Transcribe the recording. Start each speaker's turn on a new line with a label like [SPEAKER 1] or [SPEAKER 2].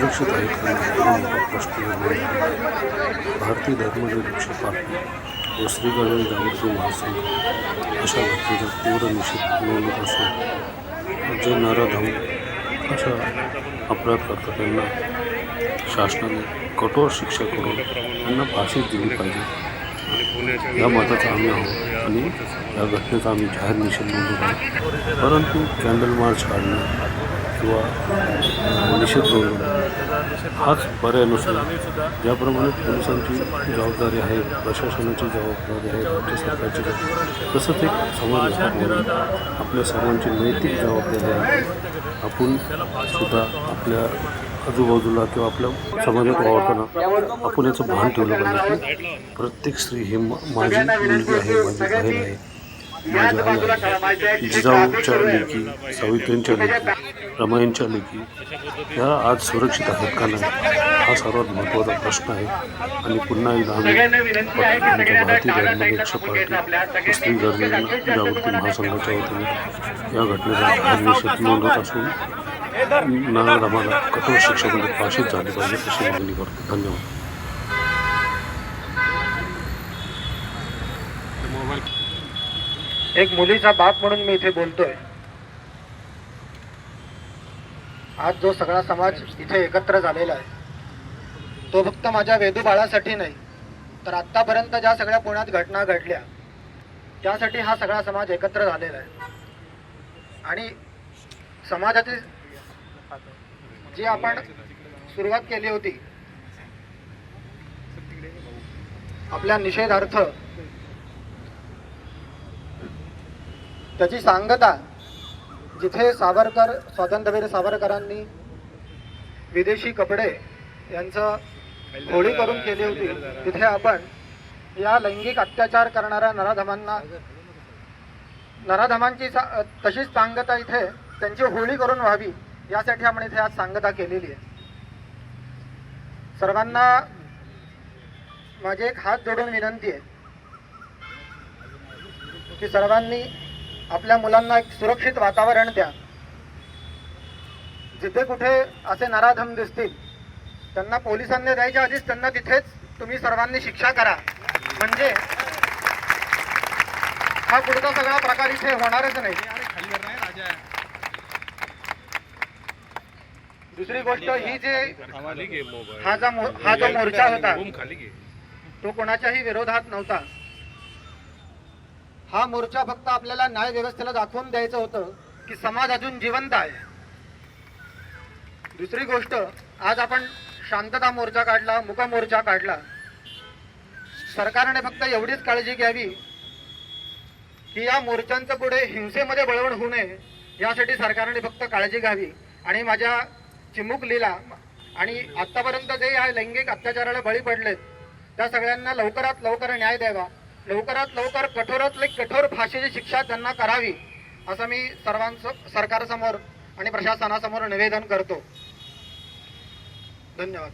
[SPEAKER 1] सुरक्षित आहेत का नाही हा प्रश्न निर्माण झाला. भारतीय धर्मनिरपेक्ष पार्टी व श्री गणेश जागृती महासंघ अशा घटनेचा तीव्र निषेध नोंदवत असून जे नराधम अशा अपराध करतात त्यांना शासनाने कठोर शिक्षा करून त्यांना फाशीच दिली पाहिजे या मताचा आम्ही आहोत आणि या घटनेचा आम्ही जाहीर निषेध नोंदवत आहोत. परंतु कॅन्डल मार्च काढणं किंवा निषेध नोंदवणं हाच पर्याय नसून ज्याप्रमाणे पोलिसांची जबाबदारी आहे, प्रशासनाची जबाबदारी आहे, राज्य सरकारची जबाबदारी, तसंच एक समाज म्हणून आपल्या सर्वांची नैतिक जबाबदारी आहे. आपण सुद्धा आपल्या आजूबाजूला किंवा आपल्या समाजात वावरताना आपण याचं भान ठेवलं पाहिजे की प्रत्येक स्त्री ही माझी मुलगी आहे, माझी बहीण आहे, माझी आई आहे. जिजाऊच्या लेकी, सावित्रींच्या लेकी, रमाईंच्या लेकी ह्या आज सुरक्षित आहेत का नाही हा सर्वात महत्त्वाचा प्रश्न आहे. आणि पुन्हा एकदा आम्ही आमच्या भारतीय धर्मनिरपेक्ष पार्टी स्त्री जागृती महासंघाच्या वतीने या घटनेचा जाहीर निषेध नोंदवत असून नराधमाला कठोर शिक्षेमध्ये फाशीच झाली पाहिजे अशी मागणी करतो. धन्यवाद.
[SPEAKER 2] एक मुलीचा बाप म्हणून मी इथे बोलतोय. आज जो सगळा समाज इथे एकत्र झालेला आहे तो फक्त माझ्या वेदू बाळासाठी नाही तर आत्तापर्यंत ज्या सगळ्या पुण्यात घटना घडल्या त्यासाठी हा सगळा समाज एकत्र झालेला आहे. आणि समाजाची जी आपण सुरुवात केली होती आपल्या निषेधार्थ त्याची सांगता जिथे सावरकर स्वातंत्र्यवीर सावरकरांनी विदेशी कपडे यांचं होळी करून केली होती तिथे आपण या लैंगिक अत्याचार करणाऱ्या नराधमांची तशीच सांगता इथे त्यांची होळी करून व्हावी यासाठी आपण इथे आज सांगता केलेली आहे. सर्वांना माझे एक हात जोडून विनंती आहे की सर्वांनी आपल्या मुलांना एक सुरक्षित वातावरण द्या. जिथे कुठे असे नराधम दिसतील त्यांना पोलिसांनी द्यायच्या आधीच त्यांना तिथेच तुम्ही सर्वांनी शिक्षा करा. म्हणजे हा पुढचा सगळा प्रकार इथे होणारच नाही. दुसरी गोष्ट ही जे हा जो मोर्चा होता तो कोणाच्याही विरोधात नव्हता. हा मोर्चा फक्त आपल्याला न्याय व्यवस्थेला दाखवून द्यायचं होतं की समाज अजून जिवंत आहे. दुसरी गोष्ट आज आपण शांतता मोर्चा काढला, मुक मोर्चा काढला. सरकारने फक्त एवढीच काळजी घ्यावी की या मोर्चांचं पुढे हिंसेमध्ये बळवण होऊ नये यासाठी सरकारने फक्त काळजी घ्यावी. आणि माझ्या चिमुकलीला आणि आतापर्यंत जे या लैंगिक अत्याचाराला बळी पडलेत त्या सगळ्यांना लवकरात लवकर न्याय द्यावा, लवकरात लवकर कठोरातली कठोर फाशीची शिक्षा त्यांना करावी असं मी सरकारसमोर आणि प्रशासनासमोर निवेदन करतो. धन्यवाद.